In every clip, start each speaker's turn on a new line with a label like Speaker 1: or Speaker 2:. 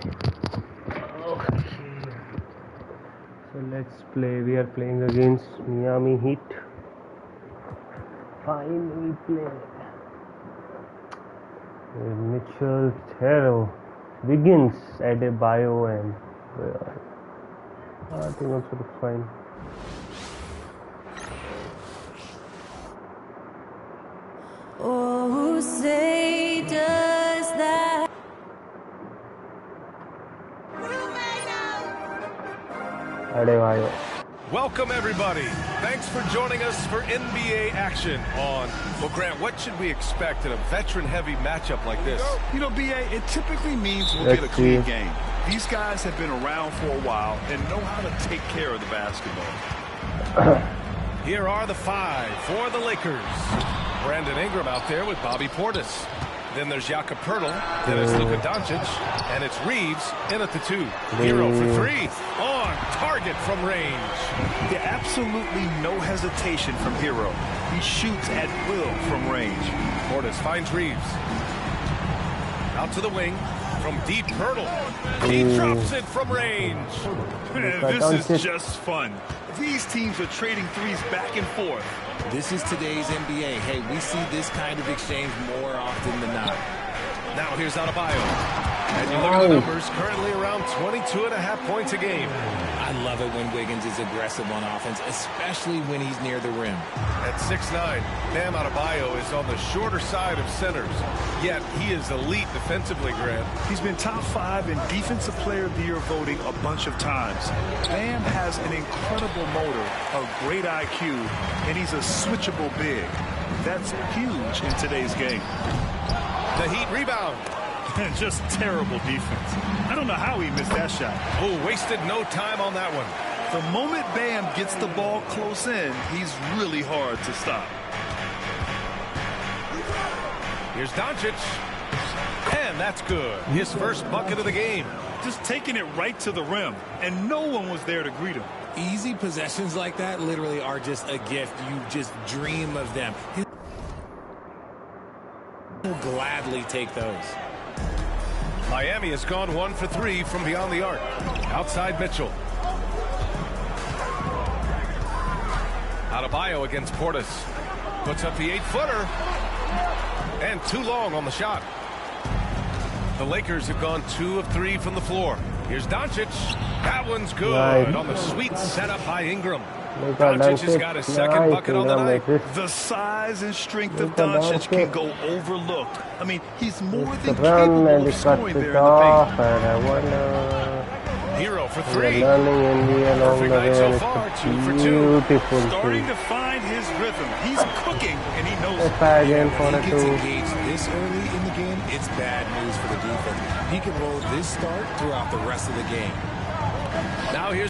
Speaker 1: Okay. So let's play. We are playing against Miami Heat. Finally play. Mitchell Terrell begins at a bio and I think also looks fine.
Speaker 2: Oh, say does that
Speaker 3: Welcome everybody. Thanks for joining us for NBA action on, well, Grant, what should we expect in a veteran-heavy matchup like this?
Speaker 4: You know, BA, it typically means we'll get a clean game. These guys have been around for a while and know how to take care of the basketball.
Speaker 3: Here are the five for the Lakers. Brandon Ingram out there with Bobby Portis. Then there's Jakob Poeltl. Then it's Luka Doncic. And it's Reeves in at the 2. Hero for 3. On target from range.
Speaker 4: Yeah, absolutely no hesitation from Hero. He shoots at will from range.
Speaker 3: Portis finds Reeves. Out to the wing. From deep, Poeltl. He drops it from range.
Speaker 4: This is just fun. These teams are trading threes back and forth.
Speaker 5: This is today's NBA. Hey, we see this kind of exchange more often than not.
Speaker 3: Now here's Adebayo. And you look at the numbers, currently around 22.5 points a game.
Speaker 5: I love it when Wiggins is aggressive on offense, especially when he's near the rim.
Speaker 3: At 6'9", Bam Adebayo is on the shorter side of centers. Yet he is elite defensively, Grant.
Speaker 4: He's been top 5 in Defensive Player of the Year voting a bunch of times. Bam has an incredible motor, a great IQ, and he's a switchable big. That's huge in today's game.
Speaker 3: The Heat rebound.
Speaker 4: And just terrible defense. I don't know how he missed that shot.
Speaker 3: Oh, wasted no time on that one.
Speaker 4: The moment Bam gets the ball close in, he's really hard to stop.
Speaker 3: Here's Doncic. And that's good. His first bucket of the game.
Speaker 4: Just taking it right to the rim, and no one was there to greet him.
Speaker 5: Easy possessions like that literally are just a gift. You just dream of them. He'll gladly take those.
Speaker 3: Miami has gone 1 for 3 from beyond the arc. Outside Mitchell. Adebayo against Portis. Puts up the 8-footer. And too long on the shot. The Lakers have gone 2 of 3 from the floor. Here's Doncic. That one's good on the sweet setup by Ingram. Doncic has got his second bucket on the night.
Speaker 4: The size and strength of Doncic can go overlooked. I mean, he's more than capable of scoring there in the paint.
Speaker 3: Hero for 3. Perfect night so far, 2 for 2.
Speaker 4: Starting to find his rhythm. He's cooking, and he knows it.
Speaker 5: When he gets engaged this early in the game, it's bad news for the defense. He can roll this start throughout the rest of the game.
Speaker 3: Now here's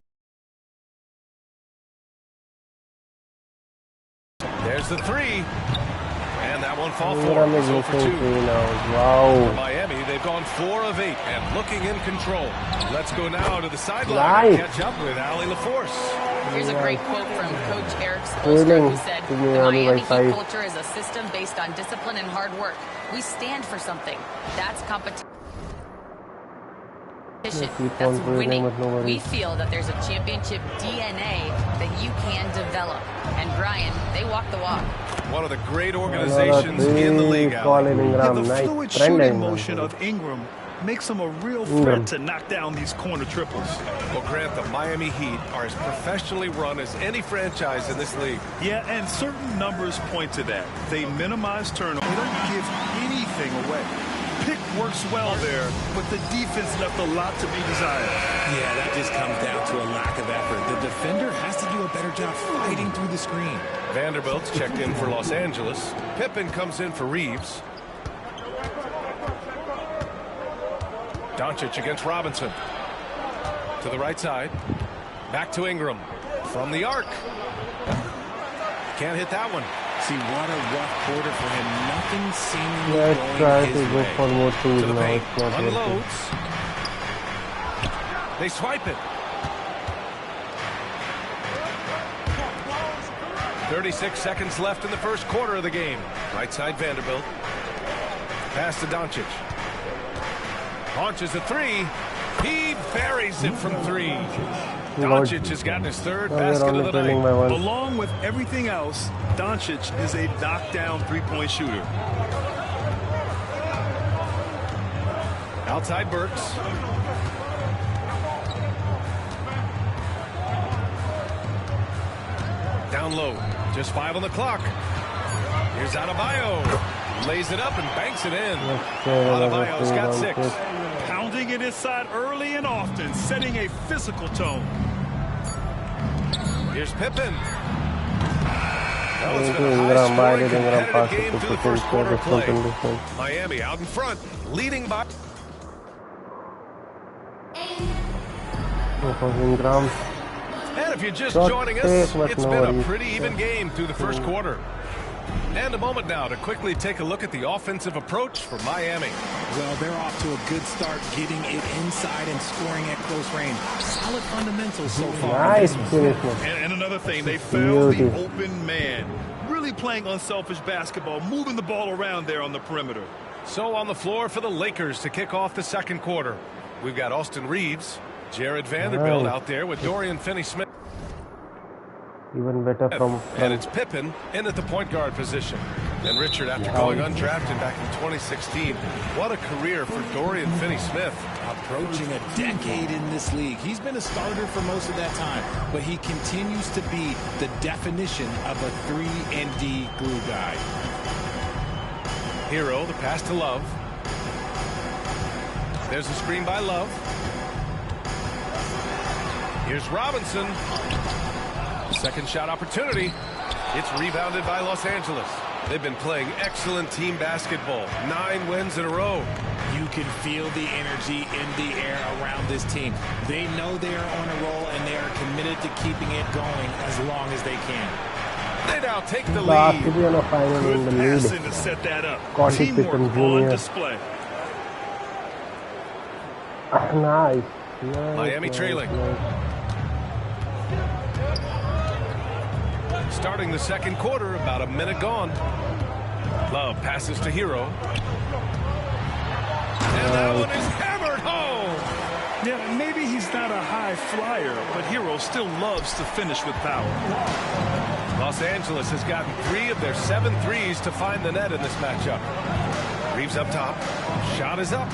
Speaker 3: there's the 3. And that one fall for 0 for 2. For Miami, they've gone 4 of 8 and looking in control. Let's go now to the sideline and catch up with Allie LaForce.
Speaker 6: Here's a great quote from Coach Eric Spoelstra, who said, "The Miami Heat culture is a system based on discipline and hard work. We stand for something. That's competition. That's winning. We feel that there's a championship DNA that you can develop. And Brian, they walk the walk."
Speaker 3: One of the great organizations in the league, Allie.
Speaker 4: The fluid shooting motion of Ingram makes him a real threat to knock down these corner triples.
Speaker 3: Well, Grant, the Miami Heat are as professionally run as any franchise in this league.
Speaker 4: Yeah, and certain numbers point to that. They minimize turnovers. They don't give anything away. Pick works well there, but the defense left a lot to be desired.
Speaker 5: Yeah, that just comes down to a lack of effort. The defender has to do a better job fighting through the screen.
Speaker 3: Vanderbilt's checked in for Los Angeles. Pippen comes in for Reeves. Doncic against Robinson. To the right side. Back to Ingram. From the arc. Can't hit that one.
Speaker 5: See, what a rough quarter for him. Nothing seemingly
Speaker 1: Let's try to go for more
Speaker 3: To
Speaker 1: twos
Speaker 3: the
Speaker 1: now.
Speaker 3: paint.
Speaker 1: It's not working.
Speaker 3: Unloads. They swipe it. 36 seconds left in the first quarter of the game. Right side Vanderbilt. Pass to Doncic. Launches a 3. He buries it from three. Doncic has gotten his third basket of the night.
Speaker 4: Along with everything else, Doncic is a knockdown three-point shooter.
Speaker 3: Outside Burks. Down low. Just 5 on the clock. Here's Adebayo. Lays it up and banks it in. Adebayo's got 6.
Speaker 4: Pounding it inside early and often, setting a physical tone.
Speaker 3: Here's Pippen. Well, it's been a high-scoring competitive game through the first quarter play. Miami out in front, leading by... And if you're just joining us, it's been a pretty even game through the first quarter. And a moment now to quickly take a look at the offensive approach for Miami.
Speaker 5: Well, they're off to a good start, getting it inside and scoring at close range. Solid fundamentals so far.
Speaker 1: Nice.
Speaker 4: And another thing, they found the open man. Really playing unselfish basketball, moving the ball around there on the perimeter.
Speaker 3: So on the floor for the Lakers to kick off the second quarter, we've got Austin Reeves, Jared Vanderbilt out there with Dorian Finney-Smith.
Speaker 1: Even better from
Speaker 3: and it's Pippen in at the point guard position. And Richard, after going undrafted back in 2016, what a career for Dorian Finney-Smith.
Speaker 5: Approaching a decade in this league. He's been a starter for most of that time, but he continues to be the definition of a 3-and-D glue guy.
Speaker 3: Hero, the pass to Love. There's a screen by Love. Here's Robinson. Second shot opportunity. It's rebounded by Los Angeles. They've been playing excellent team basketball. 9 wins in a row.
Speaker 5: You can feel the energy in the air around this team. They know they are on a roll, and they are committed to keeping it going as long as they can.
Speaker 3: They now take the lead.
Speaker 4: Good passing to set that up. Teamwork on display.
Speaker 1: Nice.
Speaker 3: Miami trailing. Starting the second quarter, about a minute gone. Love passes to Hero. And that one is hammered home.
Speaker 4: Yeah, maybe he's not a high flyer, but Hero still loves to finish with power.
Speaker 3: Los Angeles has gotten 3 of their 7 threes to find the net in this matchup. Reeves up top. Shot is up.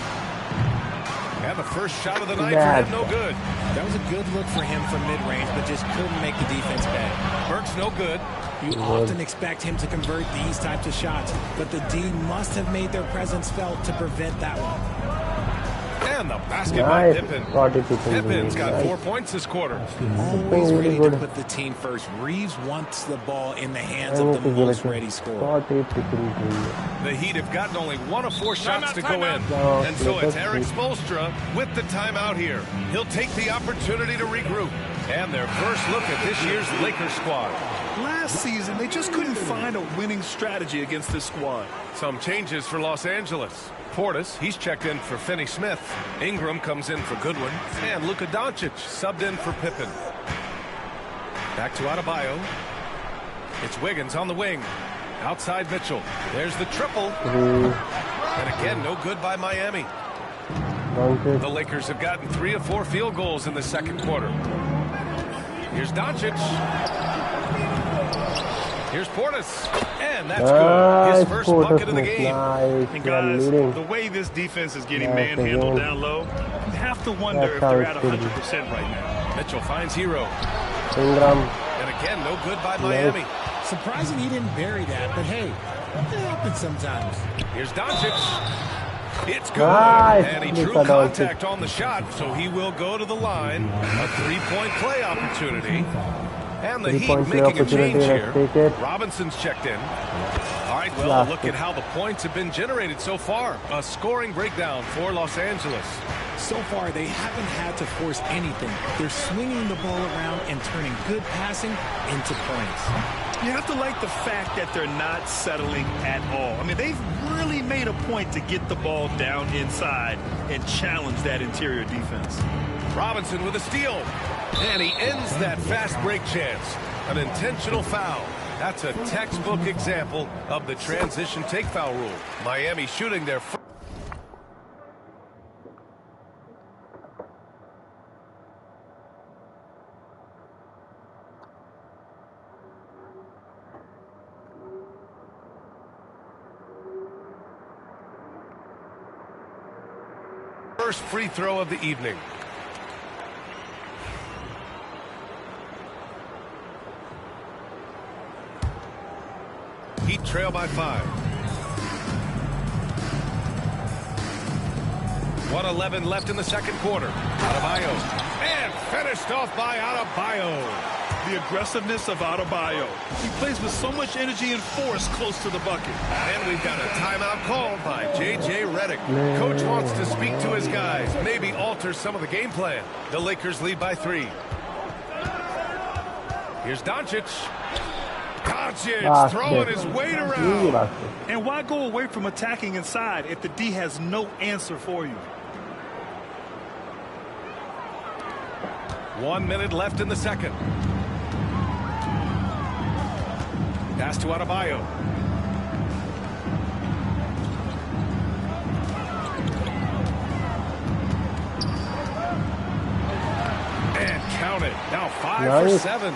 Speaker 3: And the first shot of the night for him, no good.
Speaker 5: That was a good look for him from mid-range, but just couldn't make the defense pay.
Speaker 3: Burks, no good.
Speaker 5: You often expect him to convert these types of shots, but the D must have made their presence felt to prevent that one.
Speaker 3: And the basket by Pippen. Pippen's got 4 points this quarter.
Speaker 5: Always ready to put the team first. Reeves wants the ball in the hands of the most ready scorer.
Speaker 3: The Heat have gotten only 1 of 4 shots to go in. And so it's Eric Spoelstra with the timeout here. He'll take the opportunity to regroup. And their first look at this year's Lakers squad.
Speaker 4: Last season, they just couldn't find a winning strategy against this squad.
Speaker 3: Some changes for Los Angeles. Portis, he's checked in for Finney-Smith. Ingram comes in for Goodwin. And Luka Doncic subbed in for Pippen. Back to Adebayo. It's Wiggins on the wing. Outside Mitchell. There's the triple. And again, no good by Miami. The Lakers have gotten 3 of 4 field goals in the second quarter. Here's Doncic. Here's Portis. And that's good. His first bucket of the game.
Speaker 4: And guys, the way this defense is getting manhandled down low, you have to wonder if they're at 100% right now.
Speaker 3: Mitchell finds Hero.
Speaker 1: Ingram.
Speaker 3: And again, no good by Miami.
Speaker 5: Surprising he didn't bury that, but hey, it happens sometimes.
Speaker 3: Here's Doncic. It's good. And he drew contact on the shot, so he will go to the line. A 3-point play opportunity. And the Heat making a change here. Robinson's checked in. All right, well, look at how the points have been generated so far. A scoring breakdown for Los Angeles.
Speaker 5: So far, they haven't had to force anything. They're swinging the ball around and turning good passing into points.
Speaker 4: You have to like the fact that they're not settling at all. I mean, they've really made a point to get the ball down inside and challenge that interior defense.
Speaker 3: Robinson with a steal. And he ends that fast break chance. An intentional foul. That's a textbook example of the transition take foul rule. Miami shooting their first. first free throw of the evening. Heat trail by 5. 1:11 left in the second quarter. Adebayo. And finished off by Adebayo.
Speaker 4: The aggressiveness of Adebayo. He plays with so much energy and force close to the bucket.
Speaker 3: And we've got a timeout called by J.J. Redick. Coach wants to speak to his guys, maybe alter some of the game plan. The Lakers lead by 3. Here's Doncic. Doncic throwing his weight around.
Speaker 4: And why go away from attacking inside if the D has no answer for you?
Speaker 3: 1 minute left in the second. Pass to Adebayo. And count it. Now 5 for 7.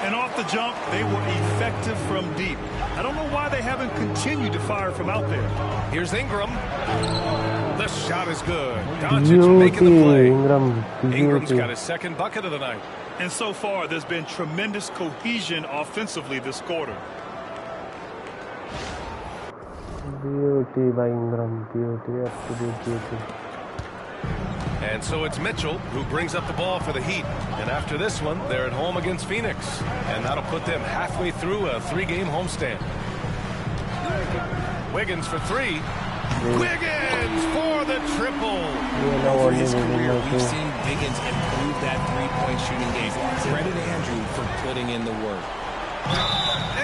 Speaker 4: And off the jump, they were effective from deep. I don't know why they haven't continued to fire from out there.
Speaker 3: Here's Ingram. The shot is good. Doncic making the play. Ingram's got his second bucket of the night.
Speaker 4: And so far, there's been tremendous cohesion offensively this quarter.
Speaker 1: Beauty by Ingram. Beauty, absolute beauty.
Speaker 3: And so it's Mitchell who brings up the ball for the Heat. And after this one, they're at home against Phoenix. And that'll put them halfway through a 3-game homestand. Wiggins for 3. Wiggins for the triple.
Speaker 5: Over his career, we've seen Wiggins improve that three-point shooting game. Credit Andrew for putting in the work.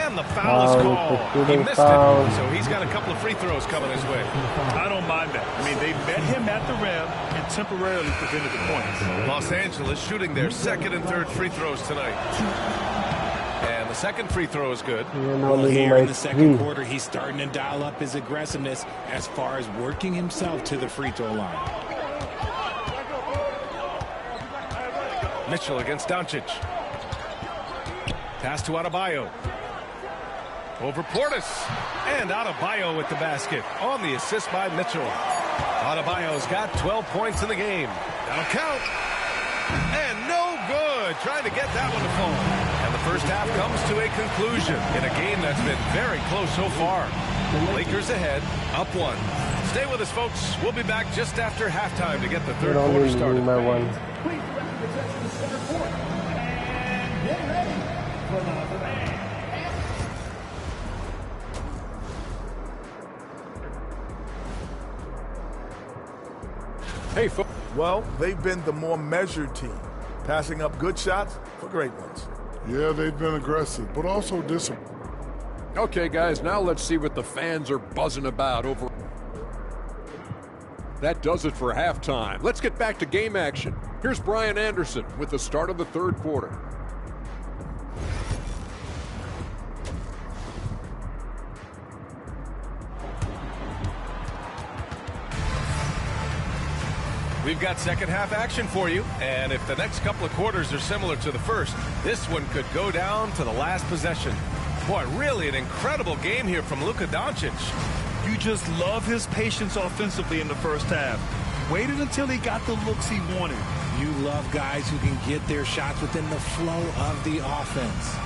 Speaker 3: And the foul is called. He missed it, so he's got a couple of free throws coming his way.
Speaker 4: I don't mind that. I mean, they met him at the rim and temporarily prevented the points.
Speaker 3: Los Angeles shooting their second and third free throws tonight. And the second free throw is good.
Speaker 5: Well, here in the second quarter, he's starting to dial up his aggressiveness as far as working himself to the free throw line.
Speaker 3: Mitchell against Doncic. Pass to Adebayo. Over Portis. And Adebayo with the basket on the assist by Mitchell. Adebayo's got 12 points in the game. That'll count. And no good. Trying to get that one to fall. And the first half comes to a conclusion in a game that's been very close so far. Lakers ahead, up 1. Stay with us, folks. We'll be back just after halftime to get the third quarter started.
Speaker 7: Hey,
Speaker 8: well, they've been the more measured team, passing up good shots for great ones.
Speaker 9: Yeah, they've been aggressive, but also disciplined.
Speaker 7: Okay, guys, now let's see what the fans are buzzing about over. That does it for halftime. Let's get back to game action. Here's Brian Anderson with the start of the third quarter.
Speaker 3: We've got second half action for you, and if the next couple of quarters are similar to the first, this one could go down to the last possession. Boy, really an incredible game here from Luka Doncic.
Speaker 4: You just love his patience offensively in the first half. Waited until he got the looks he wanted.
Speaker 5: You love guys who can get their shots within the flow of the offense.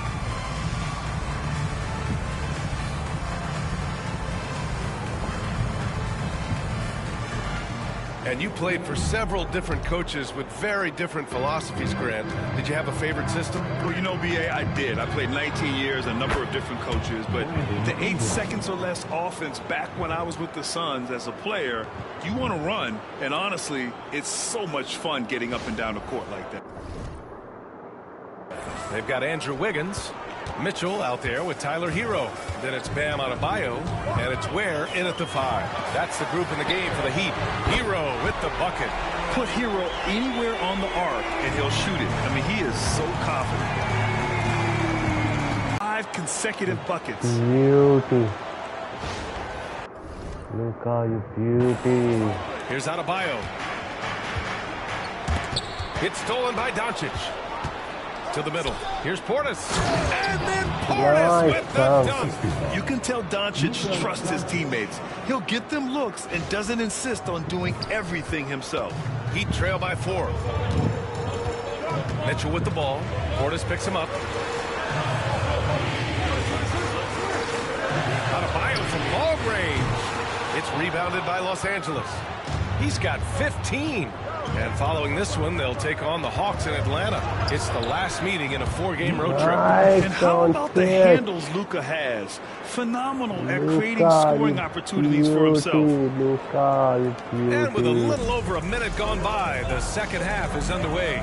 Speaker 3: And you played for several different coaches with very different philosophies, Grant. Did you have a favorite system?
Speaker 4: Well, you know, B.A., I did. I played 19 years, a number of different coaches. But the 8 seconds or less offense back when I was with the Suns as a player, you want to run. And honestly, it's so much fun getting up and down the court like that.
Speaker 3: They've got Andrew Wiggins. Mitchell out there with Tyler Hero. Then it's Bam Adebayo, and it's Ware in at the 5. That's the group in the game for the Heat. Hero with the bucket.
Speaker 4: Put Hero anywhere on the arc, and he'll shoot it. I mean, he is so confident. 5 consecutive buckets.
Speaker 1: Beauty. Luka, you beauty.
Speaker 3: Here's Adebayo. It's stolen by Doncic. to the middle. Here's Portis. And then Portis with the dunk.
Speaker 4: You can tell Doncic trusts his teammates. He'll get them looks and doesn't insist on doing everything himself.
Speaker 3: Heat trail by 4. Mitchell with the ball. Portis picks him up. Adebayo from long range. It's rebounded by Los Angeles. He's got 15. And following this one, they'll take on the Hawks in Atlanta. It's the last meeting in a 4-game road trip.
Speaker 4: And how about the handles Luka has? Phenomenal at creating scoring opportunities for himself.
Speaker 3: And with a little over a minute gone by, the second half is underway.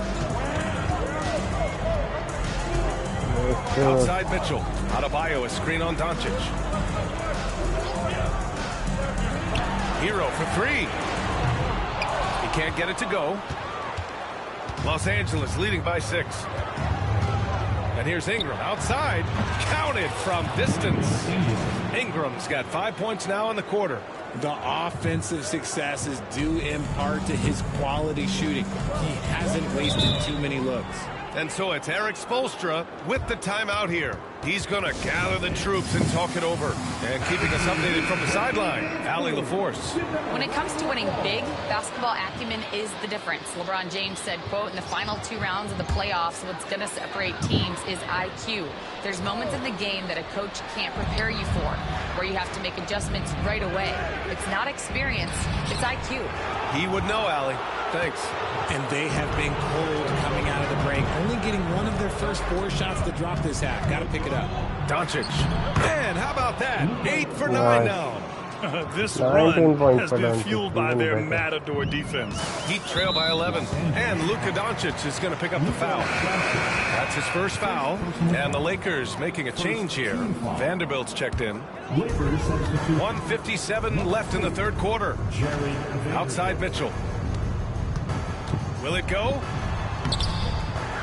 Speaker 3: Outside Mitchell. Adebayo, a screen on Doncic. Hero for 3. Can't get it to go. Los Angeles leading by 6. And here's Ingram outside. Counted from distance. Ingram's got 5 points now in the quarter.
Speaker 5: The offensive success is due in part to his quality shooting. He hasn't wasted too many looks.
Speaker 3: And so it's Eric Spoelstra with the timeout here. He's going to gather the troops and talk it over. And keeping us updated from the sideline, Allie LaForce.
Speaker 6: When it comes to winning big, basketball acumen is the difference. LeBron James said, quote, in the final 2 rounds of the playoffs, what's going to separate teams is IQ. There's moments in the game that a coach can't prepare you for, where you have to make adjustments right away. It's not experience, it's IQ.
Speaker 3: He would know, Allie. Thanks.
Speaker 5: And they have been cold coming out of the break, only getting one of their first 4 shots to drop this half. Got to pick it up.
Speaker 3: Doncic. Man, how about that? 8 for 9 now.
Speaker 4: This run has been fueled by their Matador defense.
Speaker 3: Heat trail by 11. And Luka Doncic is going to pick up the foul. That's his first foul. And the Lakers making a change here. Vanderbilt's checked in. 1:57 left in the third quarter. Outside Mitchell. Will it go?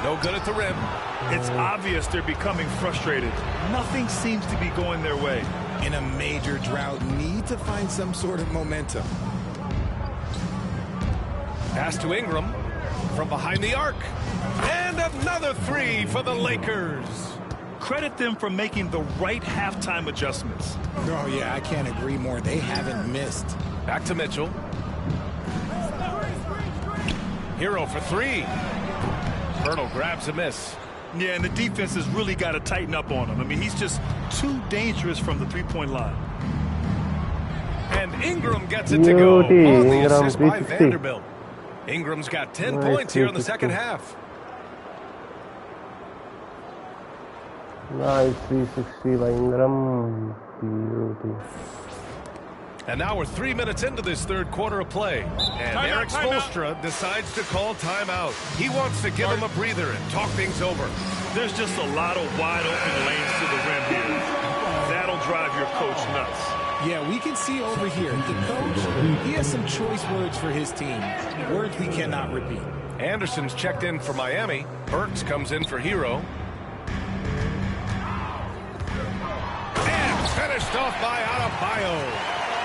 Speaker 3: No good at the rim.
Speaker 4: It's obvious they're becoming frustrated. Nothing seems to be going their way.
Speaker 5: In a major drought, need to find some sort of momentum.
Speaker 3: Pass to Ingram from behind the arc. And another 3 for the Lakers.
Speaker 4: Credit them for making the right halftime adjustments.
Speaker 5: Oh, yeah, I can't agree more. They haven't missed.
Speaker 3: Back to Mitchell. Hero for 3. Hurdle grabs a miss.
Speaker 4: Yeah, and the defense has really got to tighten up on him. I mean, he's just too dangerous from the 3-point line.
Speaker 3: And Ingram gets it to go on the assist by Vanderbilt. Ingram's got 10 points here in the second half.
Speaker 1: Nice 360 by Ingram. Beauty.
Speaker 3: And now we're 3 minutes into this third quarter of play. And Eric Spoelstra decides to call timeout. He wants to give him a breather and talk things over.
Speaker 4: There's just a lot of wide open lanes to the rim here. That'll drive your coach nuts.
Speaker 5: Yeah, we can see over here, the coach, he has some choice words for his team. Words we cannot repeat.
Speaker 3: Anderson's checked in for Miami. Burks comes in for Hero. And finished off by Adebayo.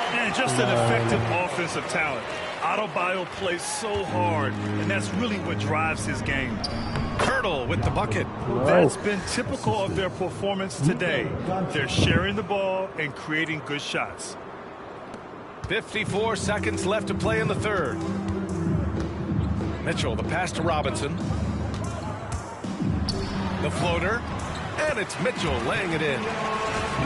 Speaker 4: And just an effective offensive talent. Adebayo plays so hard, and that's really what drives his game.
Speaker 3: Hurdle with the bucket.
Speaker 4: That's been typical of their performance today. They're sharing the ball and creating good shots.
Speaker 3: 54 seconds left to play in the third. Mitchell, the pass to Robinson. The floater. And it's Mitchell laying it in.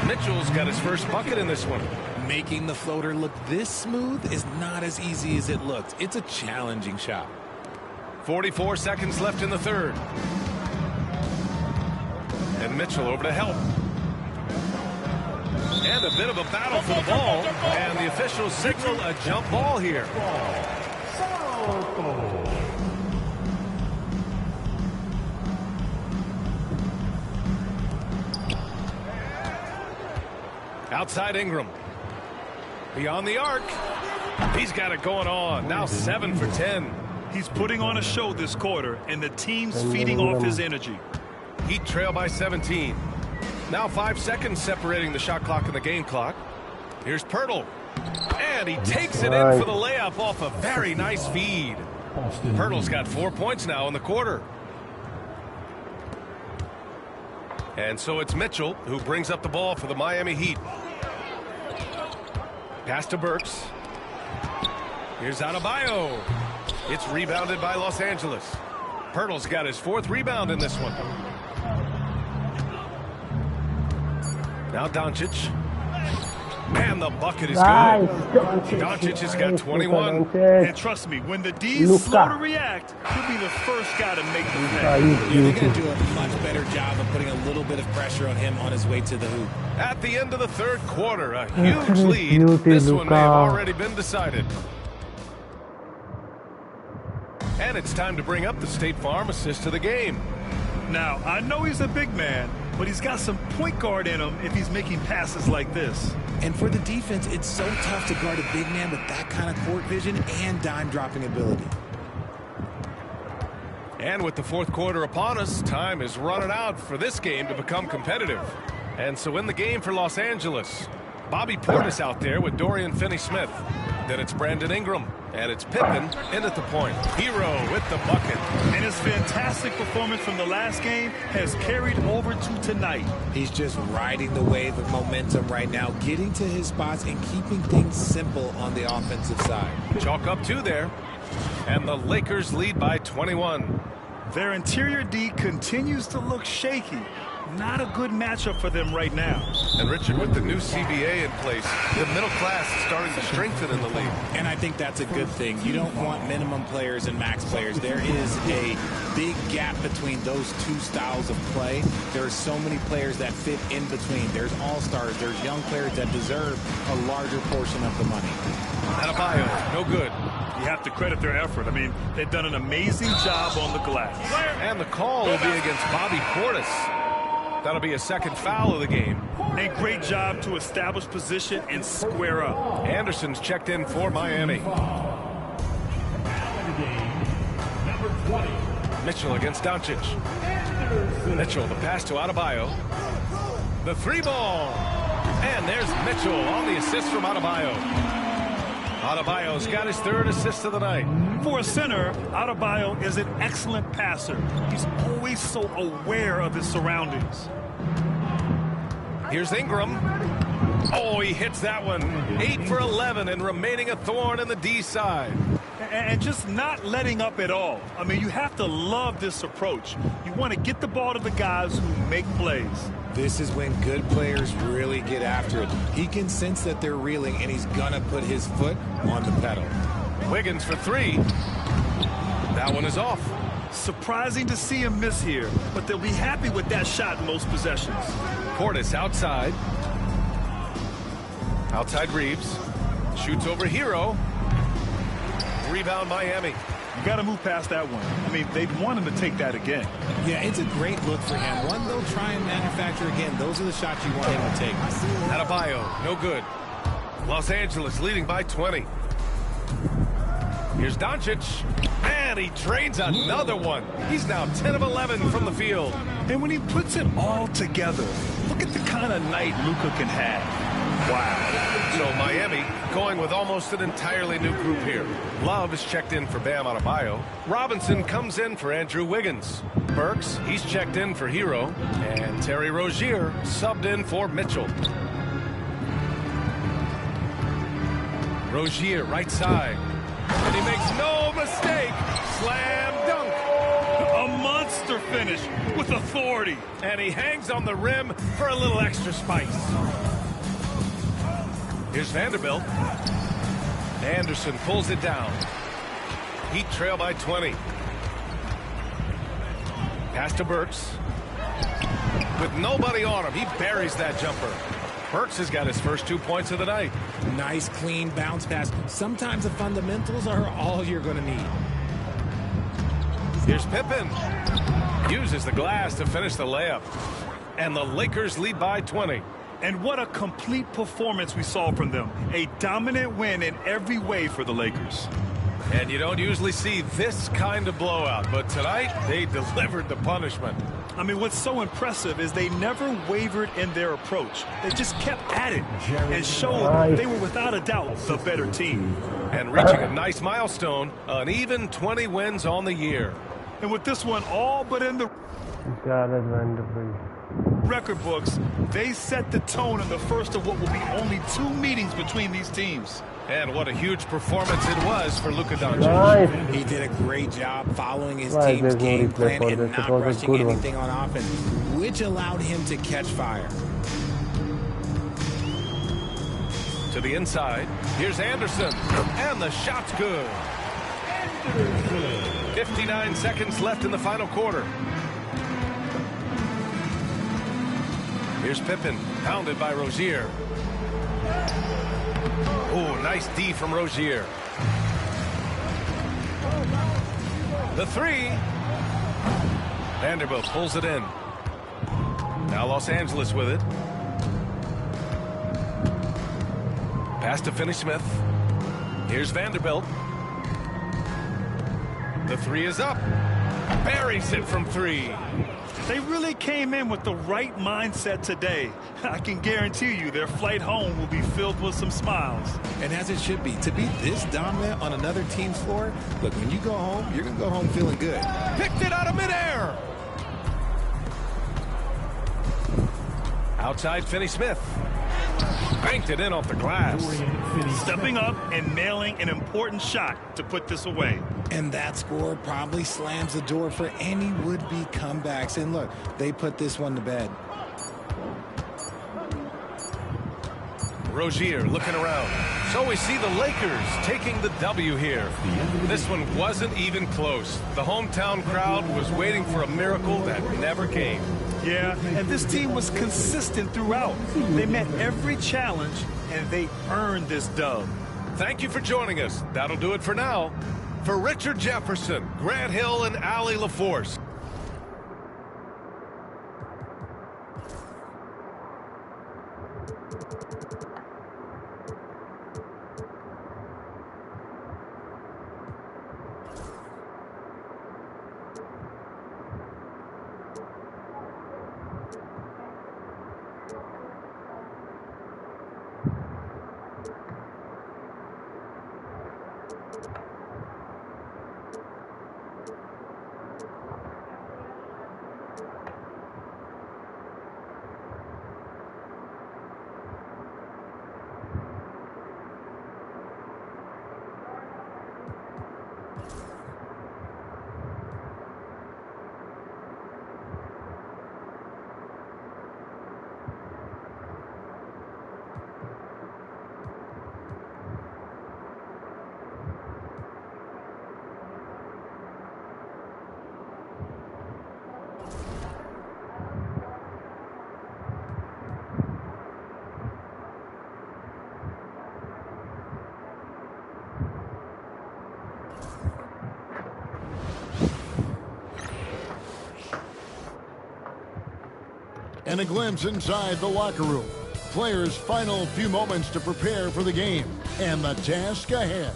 Speaker 3: Mitchell's got his first bucket in this one.
Speaker 5: Making the floater look this smooth is not as easy as it looked. It's a challenging shot.
Speaker 3: 44 seconds left in the third. And Mitchell over to help. And a bit of a battle for the ball. And the officials signal a jump ball here. Outside Ingram. Beyond the arc. He's got it going on. Now 7 for 10.
Speaker 4: He's putting on a show this quarter, and the team's feeding off his energy.
Speaker 3: Heat trail by 17. Now 5 seconds separating the shot clock and the game clock. Here's Pirtle. And he takes it in for the layup off a very nice feed. Pirtle's got 4 points now in the quarter. And so it's Mitchell who brings up the ball for the Miami Heat. Pass to Burks. Here's Adebayo. It's rebounded by Los Angeles. Pirtle's got his 4th rebound in this one. Now Doncic. And the bucket is good. Doncic has got 21.
Speaker 4: And trust me, when the D's slow to react, he'll be the first guy to make the play.
Speaker 5: They're going to do a much better job of putting a little bit of pressure on him on his way to the hoop.
Speaker 3: At the end of the 3rd quarter, a huge lead. This one may have already been decided. And it's time to bring up the State Farm assist to the game.
Speaker 4: Now, I know he's a big man, but he's got some point guard in him if he's making passes like this.
Speaker 5: And for the defense, it's so tough to guard a big man with that kind of court vision and dime-dropping ability.
Speaker 3: And with the 4th quarter upon us, time is running out for this game to become competitive. And so in the game for Los Angeles, Bobby Portis out there with Dorian Finney-Smith. Then it's Brandon Ingram. And it's Pippen in at the point. Hero with the bucket.
Speaker 4: And his fantastic performance from the last game has carried over to tonight.
Speaker 5: He's just riding the wave of momentum right now, getting to his spots and keeping things simple on the offensive side.
Speaker 3: Chalk up 2 there. And the Lakers lead by 21.
Speaker 4: Their interior D continues to look shaky. Not a good matchup for them right now.
Speaker 3: And Richard, with the new CBA in place, the middle class is starting to strengthen in the league.
Speaker 5: And I think that's a good thing. You don't want minimum players and max players. There is a big gap between those 2 styles of play. There are so many players that fit in between. There's all-stars. There's young players that deserve a larger portion of the money.
Speaker 3: Adebayo, no good.
Speaker 4: You have to credit their effort. I mean, they've done an amazing job on the glass.
Speaker 3: And the call will be against Bobby Portis. That'll be a 2nd foul of the game.
Speaker 4: A great job to establish position and square up.
Speaker 3: Anderson's checked in for Miami. Mitchell against Doncic. Mitchell, the pass to Adebayo. The 3-ball. And there's Mitchell on the assist from Adebayo. Adebayo's got his 3rd assist of the night.
Speaker 4: For a center, Adebayo is an excellent passer. He's always so aware of his surroundings.
Speaker 3: Here's Ingram. Oh, he hits that one. 8 for 11 and remaining a thorn in the D side.
Speaker 4: And just not letting up at all. I mean, you have to love this approach. You want to get the ball to the guys who make plays.
Speaker 5: This is when good players really get after it. He can sense that they're reeling, and he's going to put his foot on the pedal.
Speaker 3: Wiggins for 3. That one is off.
Speaker 4: Surprising to see him miss here, but they'll be happy with that shot in most possessions.
Speaker 3: Portis outside. Outside Reeves. Shoots over Hero. Rebound Miami.
Speaker 4: You got to move past that one. I mean, they'd want him to take that again.
Speaker 5: Yeah, it's a great look for him. One they'll try and manufacture again. Those are the shots you want him to take.
Speaker 3: Adebayo, no good. Los Angeles leading by 20. Here's Doncic. And he drains another one. He's now 10 of 11 from the field.
Speaker 4: And when he puts it all together, look at the kind of night Luka can have. Wow.
Speaker 3: So Miami going with almost an entirely new group here. Love is checked in for Bam Adebayo. Robinson comes in for Andrew Wiggins. Burks, he's checked in for Hero. And Terry Rozier subbed in for Mitchell. Rozier right side. And he makes no mistake. Slam dunk.
Speaker 4: A monster finish with authority.
Speaker 3: And he hangs on the rim for a little extra spice. Here's Vanderbilt. Anderson pulls it down. Heat trail by 20. Pass to Burks. With nobody on him, he buries that jumper. Burks has got his first 2 points of the night.
Speaker 5: Nice, clean bounce pass. Sometimes the fundamentals are all you're going to need.
Speaker 3: Here's Pippen. Uses the glass to finish the layup. And the Lakers lead by 20.
Speaker 4: And what a complete performance we saw from them. A dominant win in every way for the Lakers.
Speaker 3: And you don't usually see this kind of blowout, but tonight they delivered the punishment.
Speaker 4: I mean, what's so impressive is they never wavered in their approach. They just kept at it and showed they were without a doubt the better team.
Speaker 3: And reaching a nice milestone, an even 20 wins on the year.
Speaker 4: And with this one all but in the...
Speaker 1: Dallas Vanderbilt.
Speaker 4: Record books, they set the tone in the first of what will be only 2 meetings between these teams.
Speaker 3: And what a huge performance it was for Luka Doncic.
Speaker 1: Nice.
Speaker 5: He did a great job following his
Speaker 1: Why,
Speaker 5: team's
Speaker 1: there's no
Speaker 5: game
Speaker 1: replay
Speaker 5: plan
Speaker 1: for
Speaker 5: and
Speaker 1: this. It
Speaker 5: not
Speaker 1: was a
Speaker 5: rushing
Speaker 1: good one.
Speaker 5: anything on offense, which allowed him to catch fire.
Speaker 3: To the inside. Here's Anderson. And the shot's good. 59 seconds left in the final quarter. Here's Pippen, pounded by Rozier. Oh, nice D from Rozier. The 3. Vanderbilt pulls it in. Now Los Angeles with it. Pass to Finney-Smith. Here's Vanderbilt. The 3 is up. Buries it from 3.
Speaker 4: They really came in with the right mindset today. I can guarantee you their flight home will be filled with some smiles.
Speaker 5: And as it should be, to be this dominant on another team's floor, look, when you go home, you're going to go home feeling good.
Speaker 3: Picked it out of midair. Outside Finney-Smith. Banked it in off the glass.
Speaker 4: Stepping up and nailing an important shot to put this away.
Speaker 5: And that score probably slams the door for any would-be comebacks. And look, they put this one to bed.
Speaker 3: Rozier looking around. So we see the Lakers taking the W here. This one wasn't even close. The hometown crowd was waiting for a miracle that never came.
Speaker 4: Yeah, and this team was consistent throughout. They met every challenge, and they earned this dub.
Speaker 3: Thank you for joining us. That'll do it for now. For Richard Jefferson, Grant Hill, and Allie LaForce.
Speaker 10: And a glimpse inside the locker room. Players' final few moments to prepare for the game and the task ahead.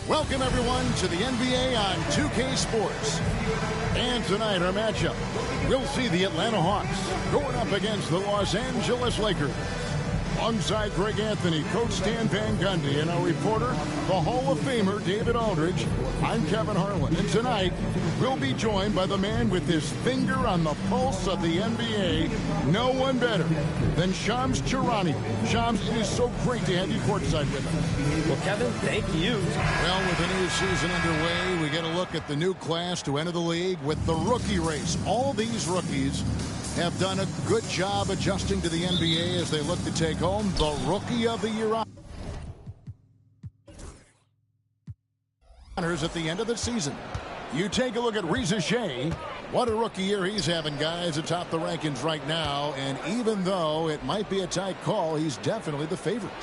Speaker 10: Welcome, everyone, to the NBA on 2K Sports. And tonight, our matchup, we'll see the Atlanta Hawks going up against the Los Angeles Lakers. Alongside Greg Anthony, Coach Stan Van Gundy, and our reporter, the Hall of Famer David Aldridge, I'm Kevin Harlan. And tonight, we'll be joined by the man with his finger on the pulse of the NBA, no one better than Shams Charania. Shams, it is so great to have you courtside with us.
Speaker 11: Well, Kevin, thank you.
Speaker 10: Well, with the new season underway, we get a look at the new class to enter the league with the rookie race. All these rookies have done a good job adjusting to the NBA as they look to take home the Rookie of the Year honors at the end of the season. You take a look at Reza Shea. What a rookie year he's having, guys, atop the rankings right now. And even though it might be a tight call, he's definitely the favorite.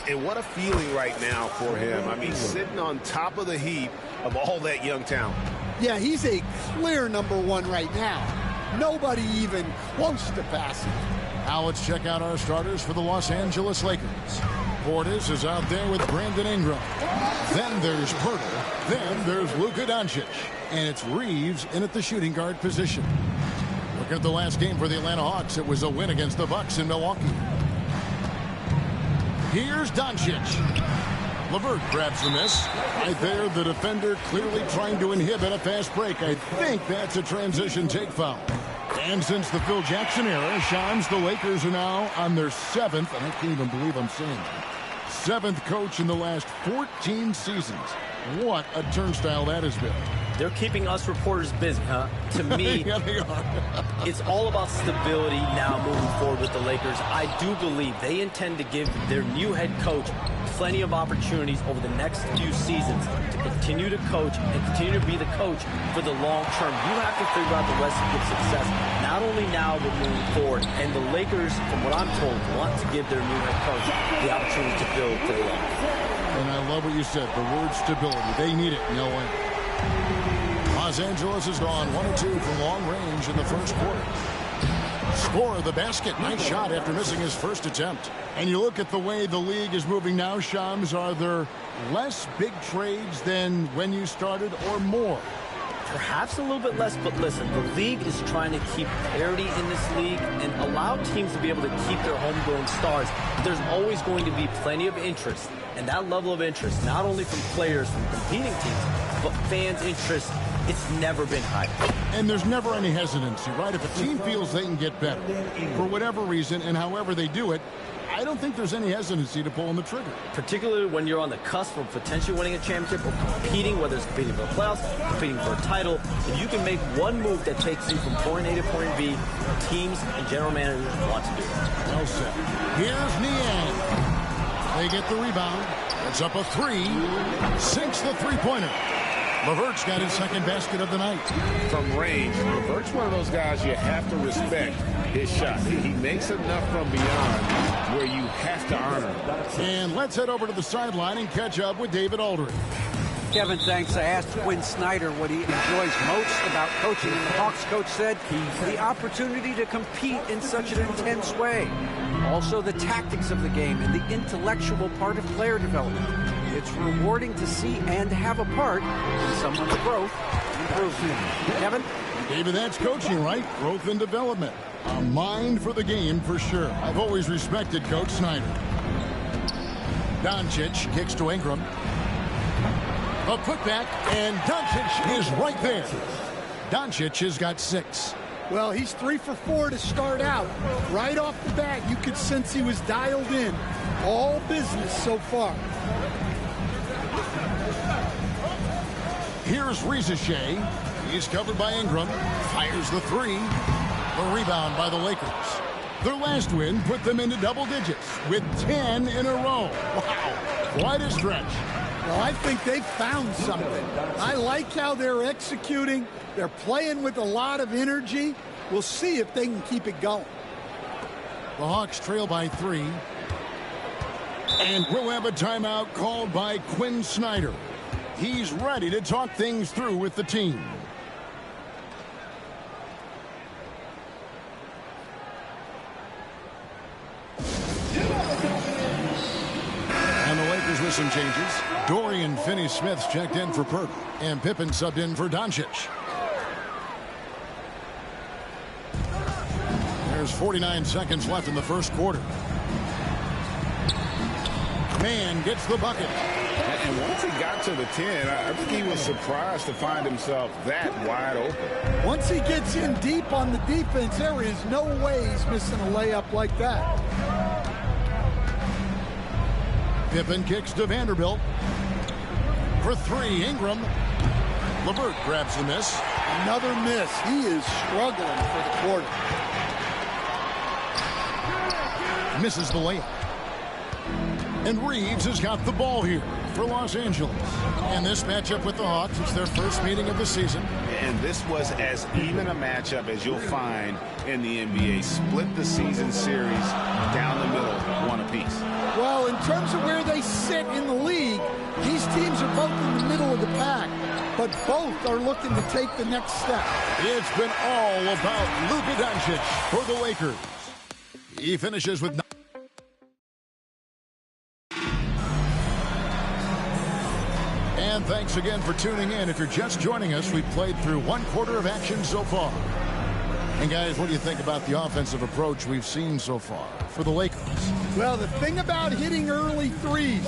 Speaker 12: And what a feeling right now for him. I mean, sitting on top of the heap of all that young talent.
Speaker 13: Yeah, he's a clear #1 right now. Nobody even close to passing.
Speaker 10: Now let's check out our starters for the Los Angeles Lakers. Portis is out there with Brandon Ingram. Then there's Poeltl. Then there's Luka Doncic. And it's Reeves in at the shooting guard position. Look at the last game for the Atlanta Hawks. It was a win against the Bucks in Milwaukee. Here's Doncic. LeVert grabs the miss. Right there, the defender clearly trying to inhibit a fast break. I think that's a transition take foul. And since the Phil Jackson era, Shams, the Lakers are now on their 7th, and I can't even believe I'm saying that, 7th coach in the last 14 seasons. What a turnstile that has been.
Speaker 11: They're keeping us reporters busy, huh? To me,
Speaker 10: yeah, they are.
Speaker 11: It's all about stability now moving forward with the Lakers. I do believe they intend to give their new head coach plenty of opportunities over the next few seasons to continue to coach and continue to be the coach for the long term. You have to figure out the recipe of success, not only now but moving forward. And the Lakers, from what I'm told, want to give their new head coach the opportunity to build for the long term.
Speaker 10: And I love what you said, the word stability. They need it, no way. Los Angeles has gone 1 of 2 from long range in the first quarter. Score the basket. Nice shot after missing his first attempt. And you look at the way the league is moving now, Shams, are there less big trades than when you started or more?
Speaker 11: Perhaps a little bit less, but listen, the league is trying to keep parity in this league and allow teams to be able to keep their homegrown stars. But there's always going to be plenty of interest, and that level of interest, not only from players from competing teams, but fans' interest, it's never been higher.
Speaker 10: And there's never any hesitancy, right? If a team feels they can get better, for whatever reason, and however they do it, I don't think there's any hesitancy to pulling the trigger.
Speaker 11: Particularly when you're on the cusp of potentially winning a championship or competing, whether it's competing for the playoffs, competing for a title. If you can make one move that takes you from point A to point B, teams and general managers want to do it.
Speaker 10: Well said. Here's Niang. They get the rebound. It's up a 3. Sinks the three-pointer. LeVert's got his second basket of the night.
Speaker 12: From range, LeVert's one of those guys you have to respect his shot. He makes enough from beyond where you have to honor him.
Speaker 10: And let's head over to the sideline and catch up with David Aldridge.
Speaker 14: Kevin, thanks. I asked Quinn Snyder what he enjoys most about coaching, and the Hawks coach said the opportunity to compete in such an intense way. Also the tactics of the game and the intellectual part of player development. It's rewarding to see and have a part in someone's growth and improvement. Kevin?
Speaker 10: David, that's coaching, right? Growth and development. A mind for the game for sure. I've always respected Coach Snyder. Doncic kicks to Ingram. A putback, and Doncic is right there. Doncic has got 6.
Speaker 13: Well, he's 3 for 4 to start out. Right off the bat, you could sense he was dialed in. All business so far.
Speaker 10: Here's Rizachet. He's covered by Ingram. Fires the 3. A rebound by the Lakers. Their last win put them into double digits with 10 in a row. Wow, quite a stretch.
Speaker 13: Well, I think they've found something. I like how they're executing. They're playing with a lot of energy. We'll see if they can keep it going.
Speaker 10: The Hawks trail by 3. And we'll have a timeout called by Quinn Snyder. He's ready to talk things through with the team. And the Lakers with some changes. Dorian Finney-Smith's checked in for Purtle, and Pippen subbed in for Doncic. There's 49 seconds left in the first quarter. Man gets the bucket.
Speaker 12: And once he got to the 10, I think he was surprised to find himself that wide open.
Speaker 13: Once he gets in deep on the defense, there is no way he's missing a layup like that.
Speaker 10: Pippen kicks to Vanderbilt. For 3, Ingram. LeVert grabs the miss.
Speaker 13: Another miss. He is struggling for the quarter.
Speaker 10: Misses the layup. And Reeves has got the ball here for Los Angeles. And this matchup with the Hawks, it's their first meeting of the season.
Speaker 12: And this was as even a matchup as you'll find in the NBA. Split the season series down the middle, one apiece.
Speaker 13: Well, in terms of where they sit in the league, these teams are both in the middle of the pack, but both are looking to take the next step.
Speaker 10: It's been all about Luka Doncic for the Lakers. He finishes with... And thanks again for tuning in. If you're just joining us, we've played through 1 quarter of action so far. And guys, what do you think about the offensive approach we've seen so far for the Lakers?
Speaker 13: Well, the thing about hitting early threes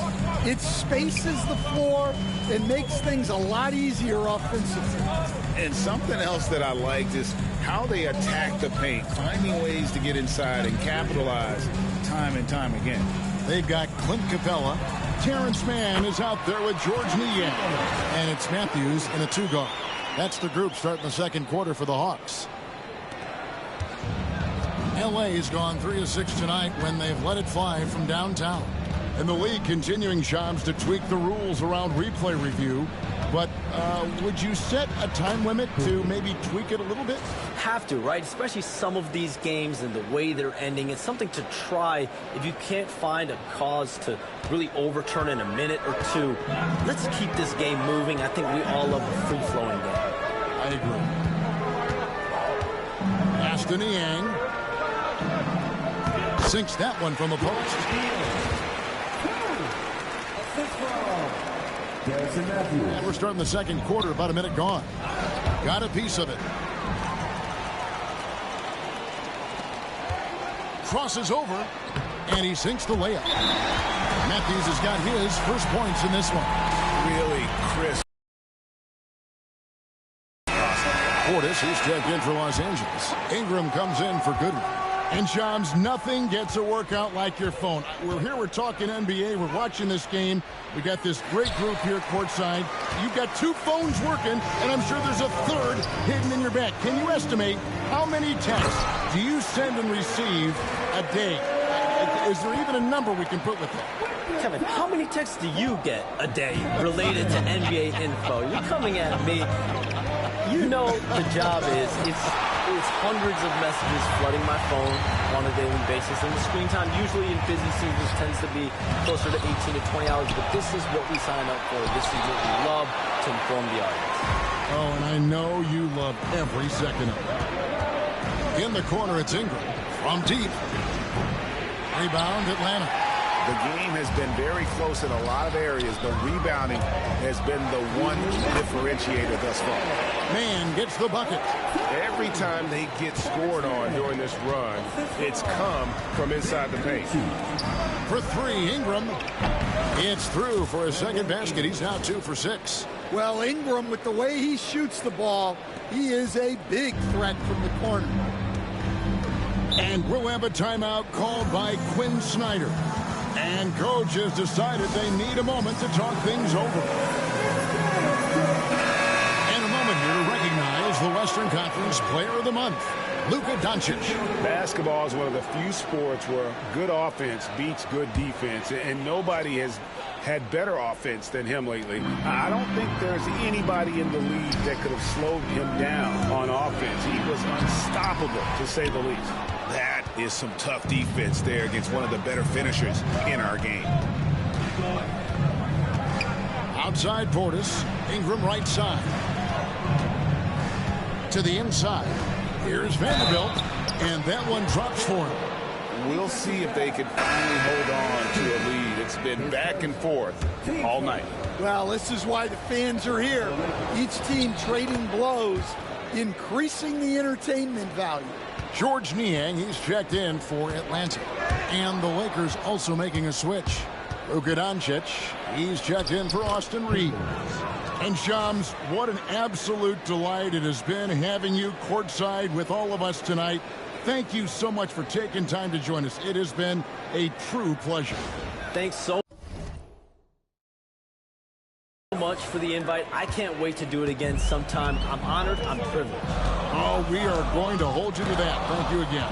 Speaker 13: It spaces the floor and makes things a lot easier offensively.
Speaker 12: And something else that I liked is how they attack the paint, finding ways to get inside and capitalize time and time again.
Speaker 10: They've got Clint Capella. Terrence Mann is out there with Georges Niang. And it's Matthews in a 2-guard. That's the group starting the second quarter for the Hawks. LA has gone 3 of 6 tonight when they've let it fly from downtown. And the league continuing, Shams, to tweak the rules around replay review. But would you set a time limit to maybe tweak it a little bit?
Speaker 11: Have to, right? Especially some of these games and the way they're ending. It's something to try. If you can't find a cause to really overturn in a minute or two, let's keep this game moving. I think we all love a free-flowing game.
Speaker 10: I agree. Aston Niang sinks that one from the post. And we're starting the second quarter, about a minute gone. Got a piece of it. Crosses over, and he sinks the layup. Matthews has got his first points in this one.
Speaker 12: Really crisp.
Speaker 10: Portis, he's checked in for Los Angeles. Ingram comes in for Goodwin. And Shams, nothing gets a workout like your phone. We're here, we're talking NBA, we're watching this game. We got this great group here courtside. You've got 2 phones working, and I'm sure there's a third hidden in your bag. Can you estimate how many texts do you send and receive a day? Is there even a number we can put with that?
Speaker 11: Kevin, how many texts do you get a day related to NBA info? You're coming at me. You know the job is, it's hundreds of messages flooding my phone on a daily basis. And the screen time usually in busy seasons tends to be closer to 18 to 20 hours. But this is what we sign up for. This is what we love to inform the audience.
Speaker 10: Oh, and I know you love every second of it. In the corner, it's Ingram. From deep. Rebound, Atlanta.
Speaker 12: The game has been very close in a lot of areas, but rebounding has been the one differentiator thus far.
Speaker 10: Man gets the bucket.
Speaker 3: Every time they get scored on during this run, it's come from inside the paint.
Speaker 10: For 3, Ingram. It's through for his second basket. He's now 2 for 6.
Speaker 13: Well, Ingram, with the way he shoots the ball, he is a big threat from the corner.
Speaker 10: And we'll have a timeout called by Quinn Snyder. And coach has decided they need a moment to talk things over. And a moment here to recognize the Western Conference Player of the Month, Luka Doncic.
Speaker 12: Basketball is one of the few sports where good offense beats good defense, and nobody has had better offense than him lately. I don't think there's anybody in the league that could have slowed him down on offense. He was unstoppable, to say the least. That is some tough defense there against one of the better finishers in our game.
Speaker 10: Outside Portis, Ingram right side. To the inside. Here's Vanderbilt, and that one drops for him.
Speaker 12: We'll see if they can finally hold on to a lead. It's been back and forth all night.
Speaker 13: Well, this is why the fans are here. Each team trading blows, increasing the entertainment value.
Speaker 10: Georges Niang, he's checked in for Atlanta. And the Lakers also making a switch. Luka Doncic, he's checked in for Austin Reeves. And Shams, what an absolute delight it has been having you courtside with all of us tonight. Thank you so much for taking time to join us. It has been a true pleasure.
Speaker 11: Thanks so much for the invite. I can't wait to do it again sometime. I'm honored. I'm privileged.
Speaker 10: Oh, we are going to hold you to that. Thank you again.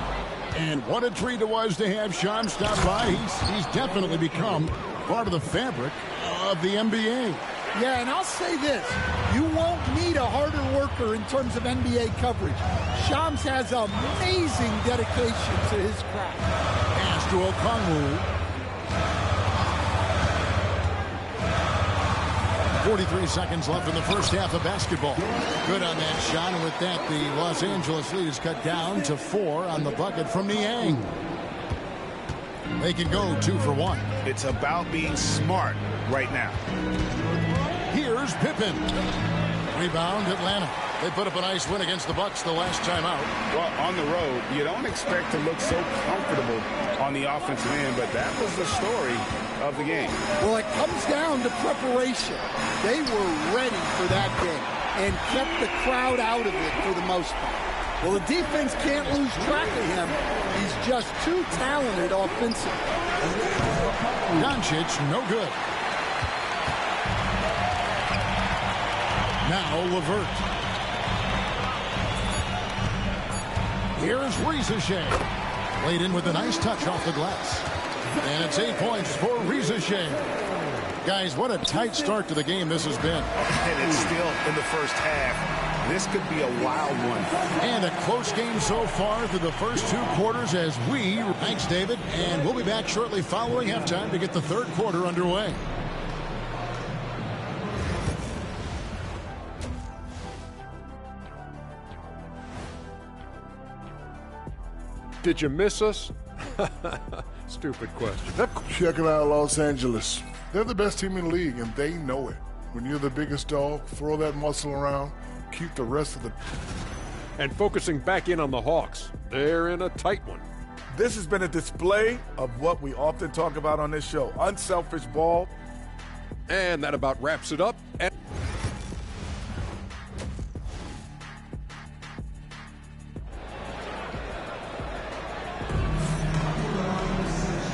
Speaker 10: And what a treat it was to have Shams stop by. He's definitely become part of the fabric of the NBA.
Speaker 13: Yeah, and I'll say this. You won't need a harder worker in terms of NBA coverage. Shams has amazing dedication to his craft.
Speaker 10: Pass to Okongwu. 43 seconds left in the first half of basketball. Good on that shot, and with that, the Los Angeles lead is cut down to 4 on the bucket from Niang. They can go 2 for 1.
Speaker 12: It's about being smart right now.
Speaker 10: Here's Pippen. Rebound, Atlanta. They put up a nice win against the Bucks the last time out.
Speaker 12: Well, on the road, you don't expect to look so comfortable on the offensive end, but that was the story of the game.
Speaker 13: Well, it comes down to preparation. They were ready for that game and kept the crowd out of it for the most part. Well, the defense can't lose track of him. He's just too talented offensively.
Speaker 10: Doncic, no good. Now LeVert. Here's Reza Shea. Laid in with a nice touch off the glass. And it's 8 points for Reza Shea. Guys, what a tight start to the game this has been.
Speaker 12: And it's still in the first half. This could be a wild one.
Speaker 10: And a close game so far through the first 2 quarters as we... Thanks, David. And we'll be back shortly following halftime to get the third quarter underway.
Speaker 7: Did you miss us? Stupid question.
Speaker 9: Check it out, Los Angeles. They're the best team in the league, and they know it. When you're the biggest dog, throw that muscle around, keep the rest of the...
Speaker 7: And focusing back in on the Hawks. They're in a tight one.
Speaker 8: This has been a display of what we often talk about on this show. Unselfish ball.
Speaker 7: And that about wraps it up.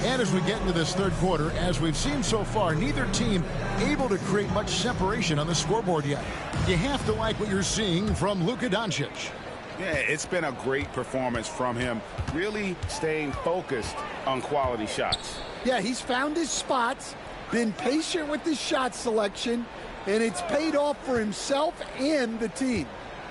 Speaker 10: And as we get into this third quarter, as we've seen so far, neither team able to create much separation on the scoreboard yet. You have to like what you're seeing from Luka Doncic.
Speaker 12: Yeah, it's been a great performance from him, really staying focused on quality shots.
Speaker 13: Yeah, he's found his spots, been patient with his shot selection, and it's paid off for himself and the team.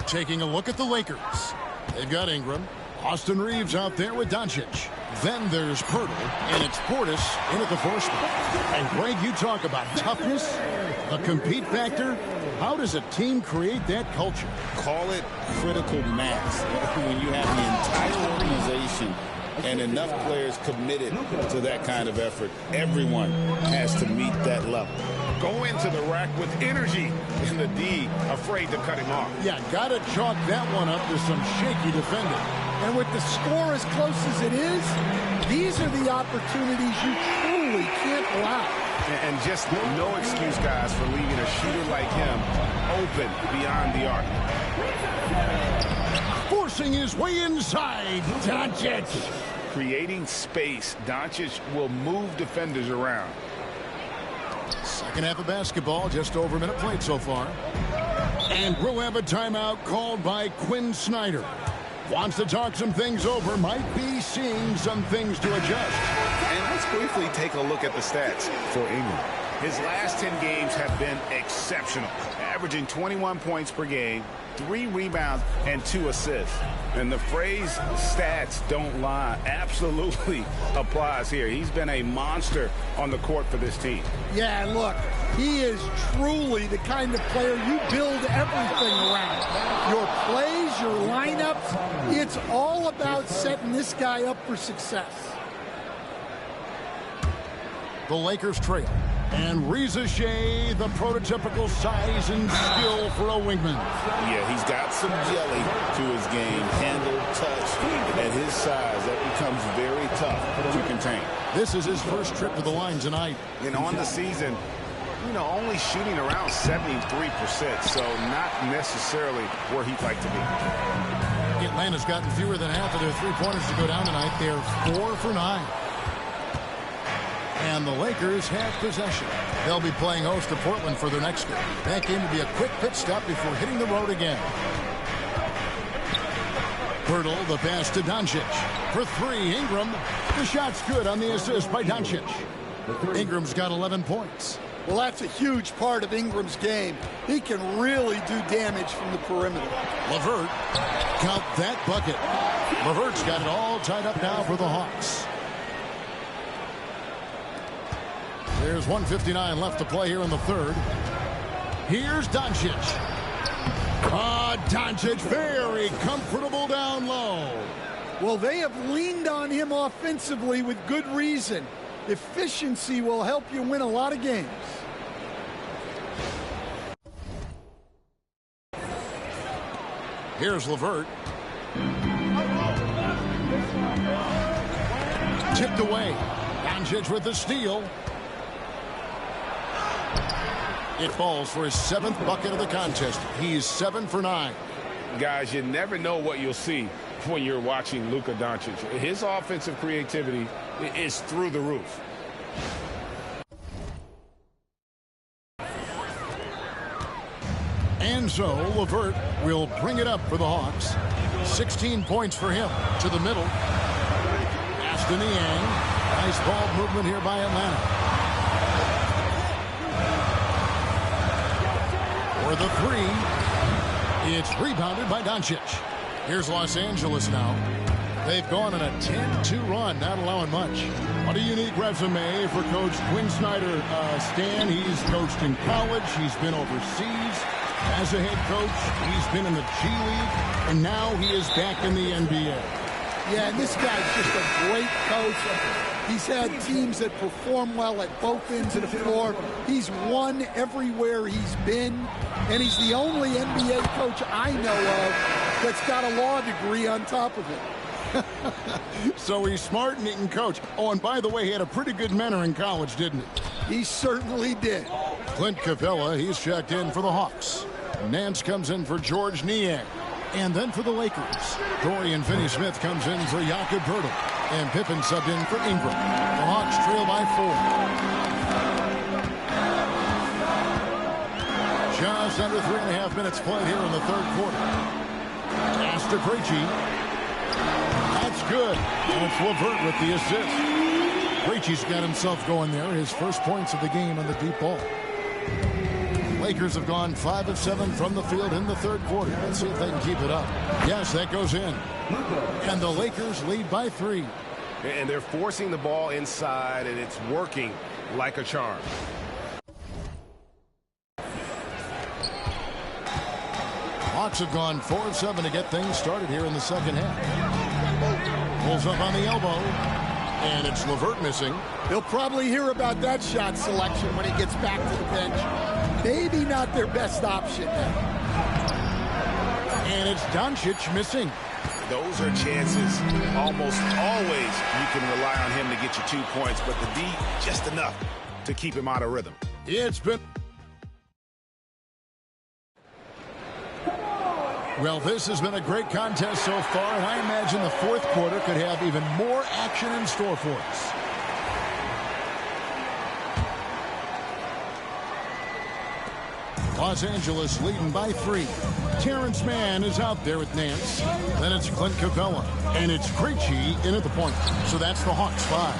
Speaker 10: Taking a look at the Lakers. They've got Ingram. Austin Reeves out there with Doncic. Then there's Poeltl, and it's Portis in at the 4 spot. And Greg, you talk about toughness, a compete factor. How does a team create that culture?
Speaker 5: Call it critical mass. When you have the entire organization and enough players committed to that kind of effort, everyone has to meet that level.
Speaker 12: Go into the rack with energy, and the D afraid to cut him off.
Speaker 10: Yeah, gotta chalk that one up to some shaky defending.
Speaker 13: And with the score as close as it is, these are the opportunities you truly can't allow.
Speaker 12: And just no excuse, guys, for leaving a shooter like him open beyond the arc.
Speaker 10: Forcing his way inside, Doncic.
Speaker 12: Creating space, Doncic will move defenders around.
Speaker 10: Second half of basketball, just over a minute played so far. And we'll have a timeout called by Quinn Snyder. Wants to talk some things over, might be seeing some things to adjust.
Speaker 12: And let's briefly take a look at the stats for Ingram. His last 10 games have been exceptional, averaging 21 points per game, 3 rebounds, and 2 assists. And the phrase stats don't lie absolutely applies here. He's been a monster on the court for this team.
Speaker 13: Yeah, look, he is truly the kind of player you build everything around. Your plays, your lineups, it's all about setting this guy up for success.
Speaker 10: The Lakers trail. And Reza Shea, the prototypical size and skill for a wingman.
Speaker 5: Yeah, he's got some jelly to his game. Handle, touch. At his size, that becomes very tough to contain.
Speaker 10: This is his first trip to the line tonight.
Speaker 12: And on the season, you know, only shooting around 73%, so not necessarily where he'd like to be.
Speaker 10: Atlanta's gotten fewer than half of their three-pointers to go down tonight. They're 4 for 9. And the Lakers have possession. They'll be playing host to Portland for their next game. That game will be a quick pit stop before hitting the road again. Poeltl, the pass to Doncic. For 3, Ingram. The shot's good on the assist by Doncic. Ingram's got 11 points.
Speaker 13: Well, that's a huge part of Ingram's game. He can really do damage from the perimeter.
Speaker 10: LeVert, count that bucket. LeVert's got it all tied up now for the Hawks. There's 1:59 left to play here in the third. Here's Doncic. Doncic very comfortable down low.
Speaker 13: Well, they have leaned on him offensively with good reason. Efficiency will help you win a lot of games.
Speaker 10: Here's LeVert. Tipped away. Doncic with the steal. It falls for his 7th bucket of the contest. He's 7 for 9.
Speaker 12: Guys, you never know what you'll see when you're watching Luka Doncic. His offensive creativity is through the roof.
Speaker 10: And so LeVert will bring it up for the Hawks. 16 points for him. To the middle. Ashton Niang. Nice ball movement here by Atlanta. For the 3. It's rebounded by Doncic. Here's Los Angeles now. They've gone on a 10-2 run, not allowing much. What a unique resume for Coach Quinn Snyder. Stan, he's coached in college. He's been overseas as a head coach. He's been in the G League, and now he is back in the NBA.
Speaker 13: Yeah, and this guy's just a great coach. He's had teams that perform well at both ends of the floor. He's won everywhere he's been, and he's the only NBA coach I know of that's got a law degree on top of it.
Speaker 10: So he's smart and he can coach. Oh, and by the way, he had a pretty good mentor in college, didn't he?
Speaker 13: He certainly did.
Speaker 10: Clint Capella, he's checked in for the Hawks. Nance comes in for George Niang. And then for the Lakers, Dorian Finney-Smith comes in for Jakob Poeltl. And Pippen subbed in for Ingram. The Hawks trail by 4. Just under 3.5 minutes played here in the 3rd quarter. Pass to Krejci. That's good. And it's LeVert with the assist. Krejci's got himself going there. His first points of the game on the deep ball. Lakers have gone 5 of 7 from the field in the 3rd quarter. Let's see if they can keep it up. Yes, that goes in. And the Lakers lead by 3.
Speaker 3: And they're forcing the ball inside, and it's working like a charm.
Speaker 10: Hawks have gone 4 of 7 to get things started here in the 2nd half. Pulls up on the elbow. And it's LeVert missing.
Speaker 13: He'll probably hear about that shot selection when he gets back to the bench. Maybe not their best option.
Speaker 10: And it's Doncic missing.
Speaker 12: Those are chances. Almost always you can rely on him to get you 2 points, but the D just enough to keep him out of rhythm.
Speaker 10: It's been... Well, this has been a great contest so far, and I imagine the 4th quarter could have even more action in store for us. Los Angeles leading by 3. Terrence Mann is out there with Nance. Then it's Clint Capella. And it's Krejci in at the point. So that's the Hawks 5.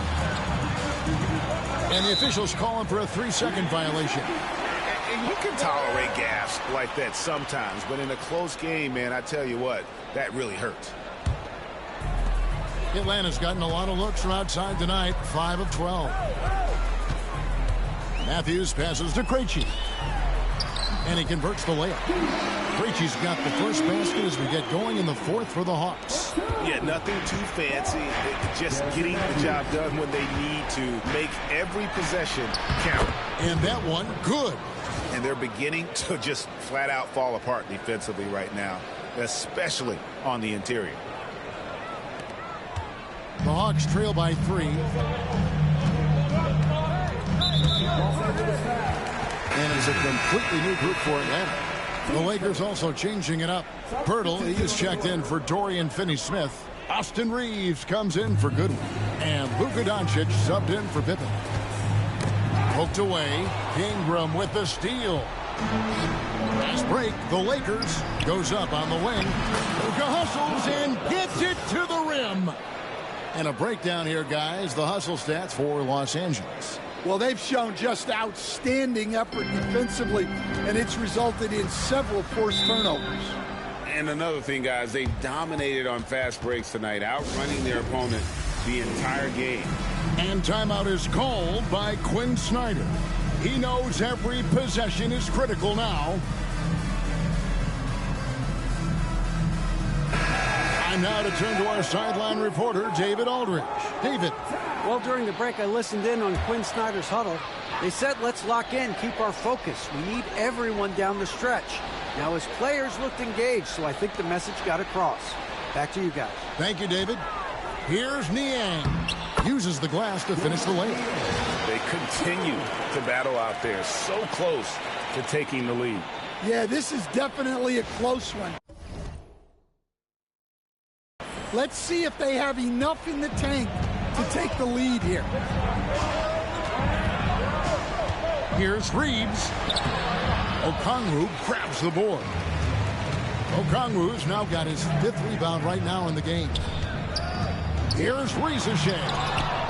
Speaker 10: And the officials calling for a 3-second violation.
Speaker 12: And you can tolerate gaffes like that sometimes, but in a close game, man, I tell you what, that really hurts.
Speaker 10: Atlanta's gotten a lot of looks from outside tonight, 5 of 12. Matthews passes to Krejci. And he converts the layup. Krejci's got the first basket as we get going in the 4th for the Hawks.
Speaker 12: Yeah, nothing too fancy. Just getting the job done when they need to. Make every possession count.
Speaker 10: And that one, good.
Speaker 12: And they're beginning to just flat out fall apart defensively right now, especially on the interior.
Speaker 10: The Hawks trail by 3. And it's a completely new group for Atlanta. The Lakers also changing it up. Poeltl, he's checked in for Dorian Finney-Smith. Austin Reeves comes in for Goodwin. And Luka Doncic subbed in for Pippen. Poked away. Ingram with the steal. Fast break. The Lakers goes up on the wing. Luka hustles and gets it to the rim. And a breakdown here, guys. The hustle stats for Los Angeles.
Speaker 13: Well, they've shown just outstanding effort defensively, and it's resulted in several forced turnovers.
Speaker 12: And another thing, guys, they dominated on fast breaks tonight, outrunning their opponent the entire game.
Speaker 10: And timeout is called by Quinn Snyder. He knows every possession is critical now. Time now to turn to our sideline reporter, David Aldridge. David.
Speaker 14: Well, during the break, I listened in on Quinn Snyder's huddle. They said, let's lock in, keep our focus. We need everyone down the stretch. Now his players looked engaged, so I think the message got across. Back to you guys.
Speaker 10: Thank you, David. Here's Niang. Uses the glass to finish the lane.
Speaker 12: They continue to battle out there, so close to taking the lead.
Speaker 13: Yeah, this is definitely a close one. Let's see if they have enough in the tank to take the lead here.
Speaker 10: Here's Reeves. Okongwu grabs the board. Okongwu's now got his 5th rebound right now in the game. Here's Risacher.